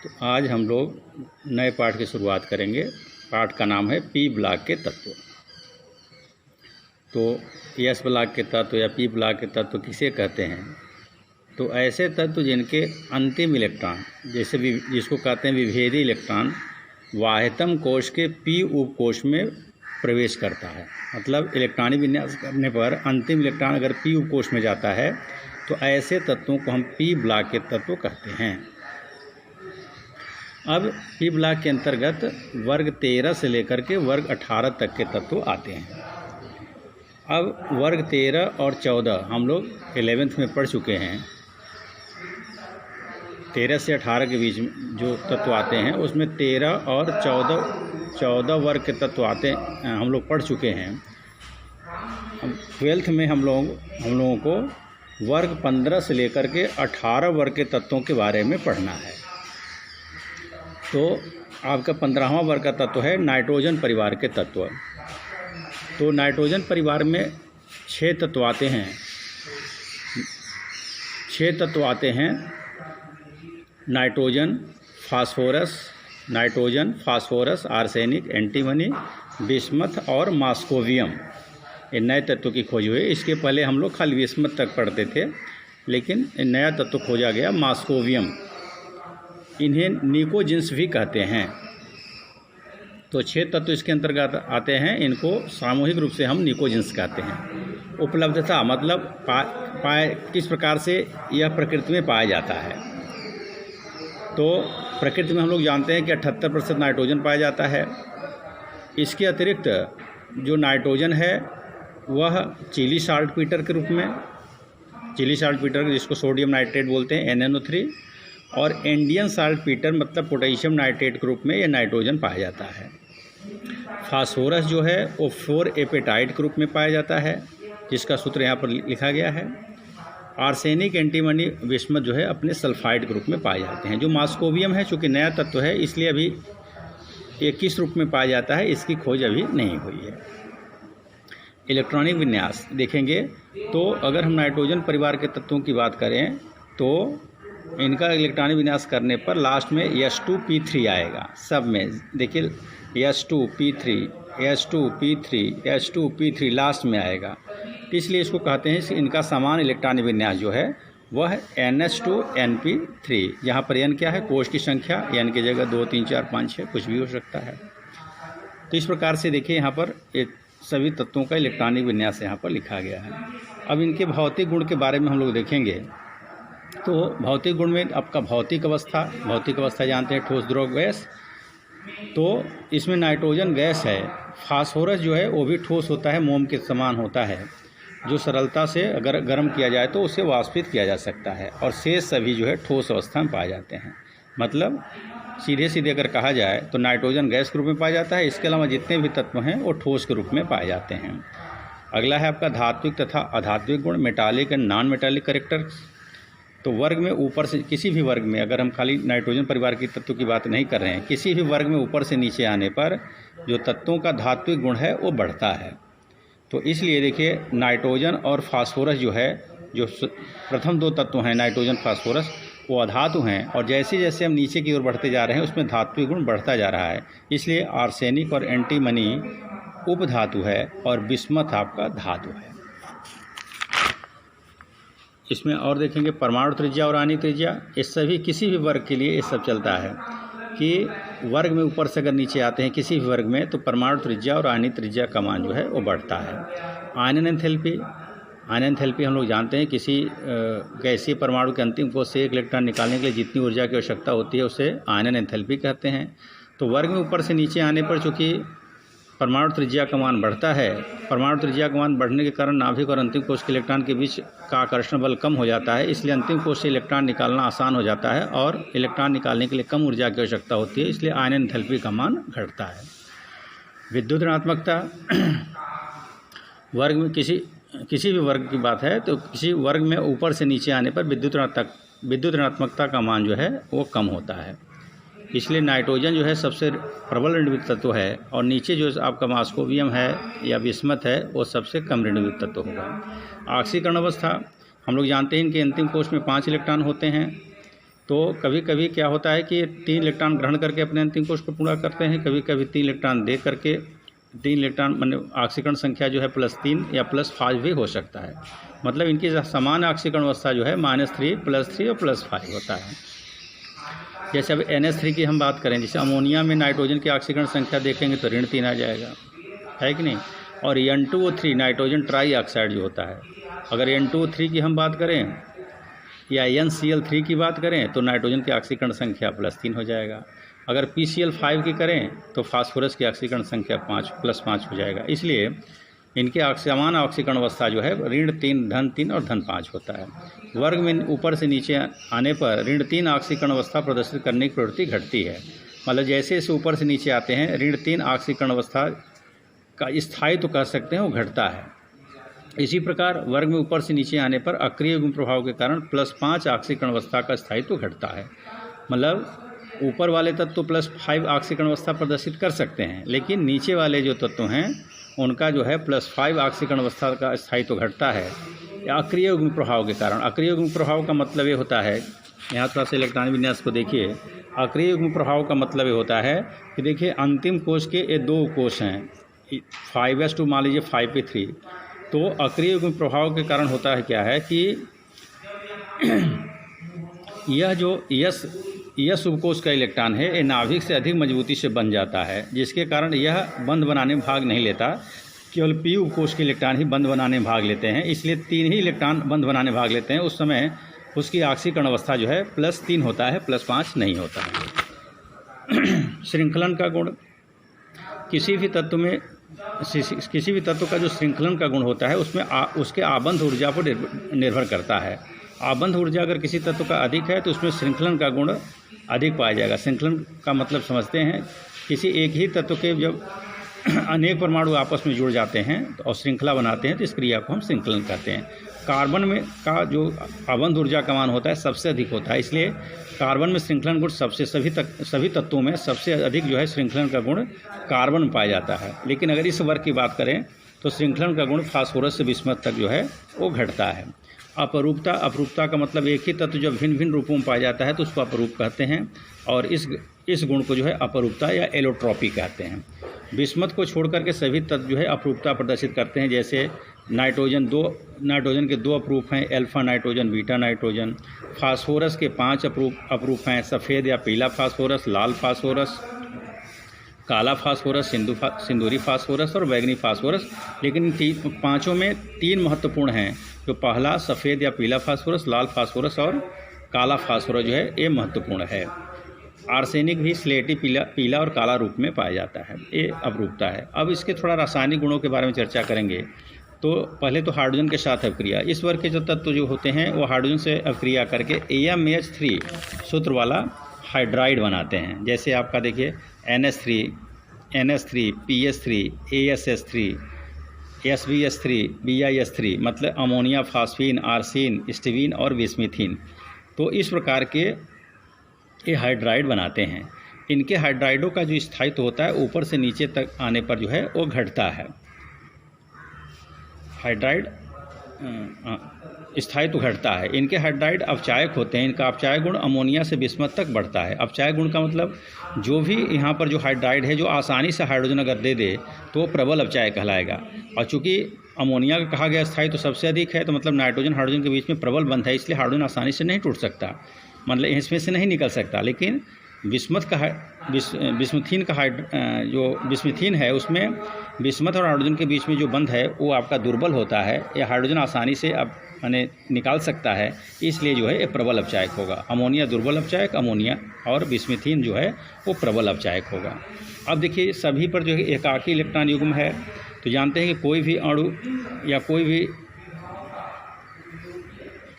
तो आज हम लोग नए पाठ की शुरुआत करेंगे। पाठ का नाम है पी ब्लॉक के तत्व। तो एस ब्लॉक के तत्व या पी ब्लॉक के तत्व किसे कहते हैं? तो ऐसे तत्व जिनके अंतिम इलेक्ट्रॉन, जैसे जिसको कहते हैं विभेदी इलेक्ट्रॉन, वाह्यतम कोश के पी उपकोश में प्रवेश करता है। मतलब इलेक्ट्रॉनिक विन्यास करने पर अंतिम इलेक्ट्रॉन अगर पी उपकोश में जाता है तो ऐसे तत्वों को हम पी ब्लॉक के तत्व कहते हैं। अब पी ब्लॉक के अंतर्गत वर्ग 13 से लेकर के वर्ग 18 तक के तत्व आते हैं। अब वर्ग 13 और 14 हम लोग 11th में पढ़ चुके हैं। 13 से 18 के बीच में जो तत्व आते हैं उसमें 13 और 14 वर्ग के तत्व आते हैं, हम लोग पढ़ चुके हैं। अब 12th में हम लोगों को वर्ग 15 से लेकर के 18 वर्ग के तत्वों के बारे में पढ़ना है। तो आपका 15वां वर्ग का तत्व है नाइट्रोजन परिवार के तत्व। तो नाइट्रोजन परिवार में 6 तत्व आते हैं। 6 तत्व आते हैं nitrogen, phosphorus, arsenic, antimony, bismuth और मॉस्कोवियम। ये नए तत्व की खोज हुई। इसके पहले हम लोग खाली बिस्मथ तक पढ़ते थे, लेकिन नया तत्व खोजा गया मॉस्कोवियम। इन्हें निकोजिन्स भी कहते हैं। तो 6 तत्व इसके अंतर्गत आते हैं। इनको सामूहिक रूप से हम निकोजिन्स कहते हैं। उपलब्धता मतलब किस प्रकार से यह प्रकृति में पाया जाता है। तो प्रकृति में हम लोग जानते हैं कि 78% नाइट्रोजन पाया जाता है। इसके अतिरिक्त जो नाइट्रोजन है वह चिली साल्टपीटर के रूप में, जिसको सोडियम नाइट्रेट बोलते हैं, NNO3, और इंडियन साल्टपीटर मतलब पोटेशियम नाइट्रेट के रूप में यह नाइट्रोजन पाया जाता है। फास्फोरस जो है वो 4 एपेटाइट के रूप में पाया जाता है, जिसका सूत्र यहाँ पर लिखा गया है। आर्सेनिक, एंटीमनी, बिस्मथ जो है अपने सल्फाइड के रूप में पाए जाते हैं। जो मॉस्कोवियम है चूँकि नया तत्व है इसलिए अभी ये किस रूप में पाया जाता है इसकी खोज अभी नहीं हुई है। इलेक्ट्रॉनिक विन्यास देखेंगे तो अगर हम नाइट्रोजन परिवार के तत्वों की बात करें तो इनका इलेक्ट्रॉनिक विन्यास करने पर लास्ट में S2P3 आएगा। सब में देखिए S2P3 लास्ट में आएगा। इसलिए इसको कहते हैं इनका समान इलेक्ट्रॉनिक विन्यास जो है वह NH2NP3। यहाँ पर N क्या है? कोश की संख्या। N की जगह 2, 3, 4, 5, 6 कुछ भी हो सकता है। तो इस प्रकार से देखिए यहाँ पर सभी तत्वों का इलेक्ट्रॉनिक विन्यास यहाँ पर लिखा गया है। अब इनके भौतिक गुण के बारे में हम लोग देखेंगे। तो भौतिक गुण में आपका भौतिक अवस्था जानते हैं, ठोस, द्रव, गैस। तो इसमें नाइट्रोजन गैस है। फास्फोरस जो है वो भी ठोस होता है, मोम के समान होता है, जो सरलता से अगर गर्म किया जाए तो उसे वाष्पित किया जा सकता है। और शेष सभी जो है ठोस अवस्था में पाए जाते हैं। मतलब सीधे अगर कहा जाए तो नाइट्रोजन गैस के रूप में पाया जाता है। इसके अलावा जितने भी तत्व हैं वो ठोस के रूप में पाए जाते हैं। अगला है आपका धात्विक तथा अधात्विक गुण, metallic and non metallic characters. तो वर्ग में ऊपर से किसी भी वर्ग में, अगर हम खाली नाइट्रोजन परिवार के तत्व की बात नहीं कर रहे हैं, किसी भी वर्ग में ऊपर से नीचे आने पर जो तत्वों का धात्विक गुण है वो बढ़ता है। तो इसलिए देखिए नाइट्रोजन और फास्फोरस जो है, जो प्रथम 2 तत्व हैं नाइट्रोजन, फास्फोरस, वो अधातु हैं। और जैसे जैसे हम नीचे की ओर बढ़ते जा रहे हैं उसमें धात्विक गुण बढ़ता जा रहा है। इसलिए आर्सेनिक और एंटीमनी उपधातु है और बिस्मथ आपका धातु है। इसमें और देखेंगे परमाणु त्रिज्या और आणविक त्रिज्या। इस सभी किसी भी वर्ग के लिए ये सब चलता है कि वर्ग में ऊपर से अगर नीचे आते हैं किसी भी वर्ग में तो परमाणु त्रिज्या और आणविक त्रिज्या का मान जो है वो बढ़ता है। आयनन एंथैल्पी हम लोग जानते हैं किसी गैसीय परमाणु के अंतिम कोश से एक इलेक्ट्रॉन निकालने के लिए जितनी ऊर्जा की आवश्यकता होती है उसे आयनन एंथैल्पी कहते हैं। तो वर्ग में ऊपर से नीचे आने पर चूँकि परमाणु त्रिज्या का मान बढ़ता है, परमाणु त्रिज्या का मान बढ़ने के कारण नाभिक और अंतिम कोश के इलेक्ट्रॉन के बीच का आकर्षण बल कम हो जाता है। इसलिए अंतिम कोश से इलेक्ट्रॉन निकालना आसान हो जाता है और इलेक्ट्रॉन निकालने के लिए कम ऊर्जा की आवश्यकता होती है। इसलिए आयनन एंथैल्पी का मान घटता है। विद्युत ऋणात्मकता, वर्ग में किसी भी वर्ग की बात है तो किसी वर्ग में ऊपर से नीचे आने पर विद्युत ऋणात्मकता का मान जो है वो कम होता है। इसलिए नाइट्रोजन जो है सबसे प्रबल ऋणात्मक तत्व है और नीचे जो आपका मॉस्कोवियम है या बिस्मथ है वो सबसे कम ऋणात्मक तत्व होगा। ऑक्सीकरण अवस्था हम लोग जानते हैं इनके अंतिम कोश में 5 इलेक्ट्रॉन होते हैं। तो कभी कभी क्या होता है कि 3 इलेक्ट्रॉन ग्रहण करके अपने अंतिम कोश को पूरा करते हैं, कभी कभी 3 इलेक्ट्रॉन दे करके 3 इलेक्ट्रॉन मतलब ऑक्सीकरण संख्या जो है +3 या +5 भी हो सकता है। मतलब इनकी समान ऑक्सीकरण अवस्था जो है -3 +3 और +5 होता है। जैसे अब NH3 की हम बात करें, जैसे अमोनिया में नाइट्रोजन की ऑक्सीकरण संख्या देखेंगे तो ऋण 3 आ जाएगा, है कि नहीं। और N2O3 नाइट्रोजन ट्राई ऑक्साइड जो होता है, अगर N2O3 की हम बात करें या NCl3 की बात करें तो नाइट्रोजन की ऑक्सीकरण संख्या +3 हो जाएगा। अगर PCl5 की करें तो फास्फोरस की ऑक्सीकरण संख्या +5 हो जाएगा। इसलिए इनके समान ऑक्सीकरण अवस्था जो है ऋण 3 धन 3 और धन 5 होता है। वर्ग में ऊपर से नीचे आने पर ऋण 3 ऑक्सीकरण अवस्था प्रदर्शित करने की प्रवृत्ति घटती है। मतलब जैसे जैसे ऊपर से नीचे आते हैं ऋण 3 ऑक्सीकरण अवस्था का स्थायित्व कह सकते हैं वो घटता है। इसी प्रकार वर्ग में ऊपर से नीचे आने पर अक्रिय गुण प्रभाव के कारण +5 ऑक्सीकरण अवस्था का स्थायित्व घटता है। मतलब ऊपर वाले तत्व +5 ऑक्सीकरण अवस्था प्रदर्शित कर सकते हैं, लेकिन नीचे वाले जो तत्व हैं उनका जो है +5 ऑक्सीकरण अवस्था का स्थायित्व घटता है अक्रिय गुण प्रभाव के कारण। अक्रिय गुण प्रभाव का मतलब ये होता है, यहाँ थोड़ा सा इलेक्ट्रॉनिक विन्यास को देखिए। अक्रिय गुण प्रभाव का मतलब ये होता है कि देखिए अंतिम कोश के ये 2 कोश हैं 5s2 मान लीजिए 5p3, तो अक्रिय गुण प्रभाव के कारण होता है क्या है कि यह जो यस उपकोश का इलेक्ट्रॉन है ये नाभिक से अधिक मजबूती से बन जाता है, जिसके कारण यह बंध बनाने में भाग नहीं लेता। केवल P उपकोश के इलेक्ट्रॉन ही बंध बनाने में भाग लेते हैं। इसलिए 3 ही इलेक्ट्रॉन बंध बनाने में भाग लेते हैं। उस समय उसकी ऑक्सीकरण अवस्था जो है +3 होता है, +5 नहीं होता है। श्रृंखलन का गुण किसी भी तत्व का जो श्रृंखलन का गुण होता है उसमें उसके आबंध ऊर्जा पर निर्भर करता है। आबंध ऊर्जा अगर किसी तत्व का अधिक है तो उसमें श्रृंखलन का गुण अधिक पाया जाएगा। श्रृंखलन का मतलब समझते हैं किसी एक ही तत्व के जब अनेक परमाणु आपस में जुड़ जाते हैं और श्रृंखला बनाते हैं तो इस क्रिया को हम श्रृंखलन कहते हैं। कार्बन में का जो आबंध ऊर्जा का मान होता है सबसे अधिक होता है, इसलिए कार्बन में श्रृंखलन गुण सभी तत्वों में सबसे अधिक जो है श्रृंखलन का गुण कार्बन में पाया जाता है। लेकिन अगर इस वर्ग की बात करें तो श्रृंखलन का गुण फास्फोरस से बिस्मथ तक जो है वो घटता है। अपरूपता का मतलब एक ही तत्व जब भिन्न भिन्न रूपों में पाया जाता है तो उसको अपरूप कहते हैं, और इस गुण को जो है अपरूपता या एलोट्रॉपी कहते हैं। बिस्मथ को छोड़ करके सभी तत्व जो है अपरूपता प्रदर्शित करते हैं। जैसे नाइट्रोजन के 2 अपरूप हैं, alpha nitrogen, beta nitrogen. Phosphorus के 5 अपरूप हैं, सफ़ेद या पीला फास्फोरस, लाल फास्फोरस, काला फास्फोरस, सिंदूरी फास्फोरस और बैगनी फास्फोरस। लेकिन पाँचों में 3 महत्वपूर्ण हैं, जो पहला सफ़ेद या पीला फास्फोरस, लाल फास्फोरस और काला फास्फोरस जो है ये महत्वपूर्ण है। आर्सेनिक भी स्लेटी पीला और काला रूप में पाया जाता है, ये अपरूपता है। अब इसके थोड़ा रासायनिक गुणों के बारे में चर्चा करेंगे। तो पहले तो हाइड्रोजन के साथ अभिक्रिया, इस वर्ग के जो तत्व जो होते हैं वो हाइड्रोजन से अभिक्रिया करके AMH3 सूत्र वाला हाइड्राइड बनाते हैं। जैसे आपका देखिए NH3, PS3, ASS3, SBS3, BIS3, मतलब अमोनिया, फास्फीन, आर्सिन, स्टीवीन और बिस्मिथीन। तो इस प्रकार के ये हाइड्राइड बनाते हैं। इनके हाइड्राइडों का जो स्थायित्व होता है ऊपर से नीचे तक आने पर जो है वो घटता है। हाइड्राइड स्थायित्व घटता है। इनके हाइड्राइड अपचायक होते हैं। इनका अपचायक गुण अमोनिया से बिस्मथ तक बढ़ता है। अपचायक गुण का मतलब जो भी यहाँ पर जो हाइड्राइड है जो आसानी से हाइड्रोजन अगर दे दे तो वो प्रबल अपचायक कहलाएगा। और चूँकि अमोनिया का कहा गया स्थायित्व तो सबसे अधिक है, तो मतलब नाइट्रोजन हाइड्रोजन के बीच में प्रबल बंध है, इसलिए हाइड्रोजन आसानी से नहीं टूट सकता, मतलब इसमें से नहीं निकल सकता। लेकिन बिस्मथीन का जो बिस्मिथीन है उसमें बिस्मथ और हाइड्रोजन के बीच में जो बंध है वो आपका दुर्बल होता है, या हाइड्रोजन आसानी से अब निकाल सकता है, इसलिए जो है ये प्रबल अपचायक होगा। अमोनिया दुर्बल अपचायक, अमोनिया और बिस्मिथीन जो है वो प्रबल अपचायक होगा। अब देखिए सभी पर जो है एकाकी इलेक्ट्रॉन युग्म है, तो जानते हैं कि कोई भी अणु या कोई भी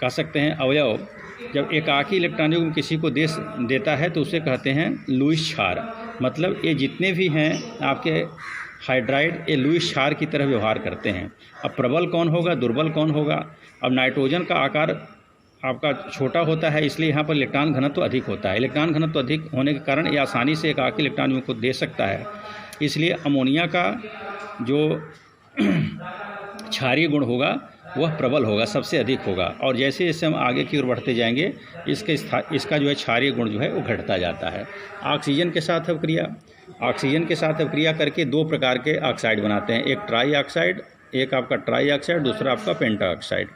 कह सकते हैं अवयव जब एकाकी इलेक्ट्रॉन युग्म किसी को देता है तो उसे कहते हैं लुईस क्षार। मतलब ये जितने भी हैं आपके हाइड्राइड ये लुईस क्षार की तरह व्यवहार करते हैं। अब प्रबल कौन होगा, दुर्बल कौन होगा? अब नाइट्रोजन का आकार आपका छोटा होता है, इसलिए यहाँ पर इलेक्ट्रॉन घनत्व तो अधिक होता है। इलेक्ट्रॉन घनत्व तो अधिक होने के कारण ये आसानी से एकाकी इलेक्ट्रॉन युग्म को दे सकता है। इसलिए अमोनिया का जो क्षारीय गुण होगा वह प्रबल होगा, सबसे अधिक होगा। और जैसे जैसे हम आगे की ओर बढ़ते जाएंगे इसका जो है क्षारीय गुण जो है वो घटता जाता है। ऑक्सीजन के साथ अवक्रिया करके दो प्रकार के ऑक्साइड बनाते हैं, एक ट्राई ऑक्साइड, एक आपका ट्राई ऑक्साइड, दूसरा आपका पेंटा ऑक्साइड।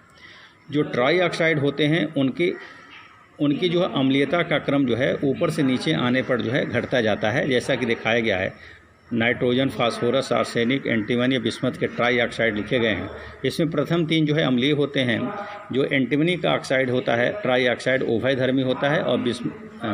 जो ट्राई ऑक्साइड होते हैं उनकी जो अम्लीयता का क्रम जो है ऊपर से नीचे आने पर जो है घटता जाता है, जैसा कि दिखाया गया है। Nitrogen, phosphorus, arsenic, antimony, bismuth के ट्राई ऑक्साइड लिखे गए हैं। इसमें प्रथम 3 जो है अम्लीय होते हैं। जो एंटीमनी का ऑक्साइड होता है, ट्राई ऑक्साइड, उभयधर्मी होता है, और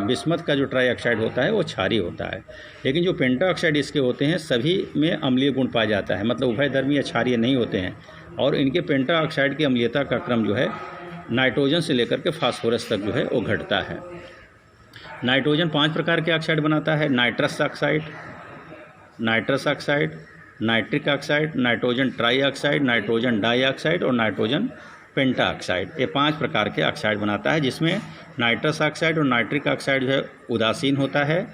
बिस्मथ का जो ट्राई ऑक्साइड होता है वो क्षारीय होता है। लेकिन जो पेंटा ऑक्साइड इसके होते हैं सभी में अम्लीय गुण पाया जाता है, मतलब उभयधर्मी या क्षारीय नहीं होते हैं। और इनके पेंटा ऑक्साइड की अम्लीयता का क्रम जो है नाइट्रोजन से लेकर के फास्फोरस तक जो है वो घटता है। नाइट्रोजन 5 प्रकार के ऑक्साइड बनाता है, nitrous oxide, nitric oxide, nitrogen trioxide, nitrogen dioxide और नाइट्रोजन पेंटा ऑक्साइड। ये 5 प्रकार के ऑक्साइड बनाता है, जिसमें नाइट्रस ऑक्साइड और नाइट्रिक ऑक्साइड जो है उदासीन होता है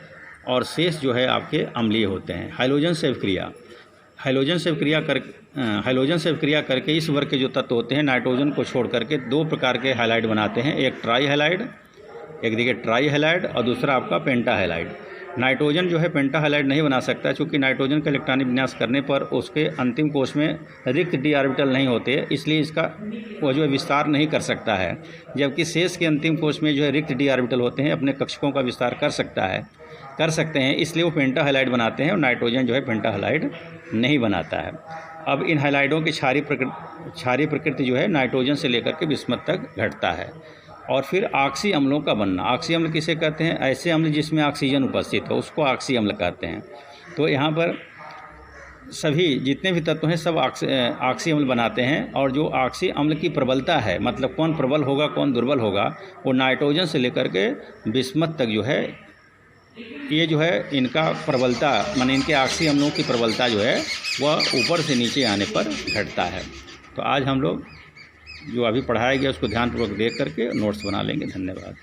और शेष जो है आपके अम्लीय होते हैं। हाइड्रोजन से विक्रिया करके इस वर्ग के जो तत्व होते हैं नाइट्रोजन को छोड़ करके 2 प्रकार के हैलाइड बनाते हैं, एक ट्राई हैलाइड, एक देखिए ट्राई हैलाइड और दूसरा आपका पेंटा हैलाइड। नाइट्रोजन जो है पेंटा हैलाइड नहीं बना सकता, क्योंकि नाइट्रोजन का इलेक्ट्रॉनिक विन्यास करने पर उसके अंतिम कोश में रिक्त डी ऑर्बिटल नहीं होते, इसलिए इसका वो जो है विस्तार नहीं कर सकता है। जबकि शेष के अंतिम कोश में जो है रिक्त डी ऑर्बिटल होते हैं, अपने कक्षकों का विस्तार कर सकते हैं, इसलिए वो पेंटा हैलाइड बनाते हैं और नाइट्रोजन जो है पेंटा हैलाइड नहीं बनाता है। अब इन हैलाइडों की क्षारीय प्रकृति जो है नाइट्रोजन से लेकर के बिस्मथ तक घटता है। और फिर ऑक्सी अम्लों का बनना, ऑक्सी अम्ल किसे कहते हैं? ऐसे अम्ल जिसमें ऑक्सीजन उपस्थित हो उसको ऑक्सी अम्ल कहते हैं। तो यहाँ पर सभी जितने भी तत्व हैं सब ऑक्सी अम्ल बनाते हैं। और जो ऑक्सी अम्ल की प्रबलता है, मतलब कौन प्रबल होगा कौन दुर्बल होगा, वो नाइट्रोजन से लेकर के बिस्मथ तक जो है ये जो है इनका प्रबलता, माने इनके ऑक्सी अम्लों की प्रबलता जो है वह ऊपर से नीचे आने पर घटता है। तो आज हम लोग जो अभी पढ़ाया गया उसको ध्यानपूर्वक देख करके नोट्स बना लेंगे। धन्यवाद।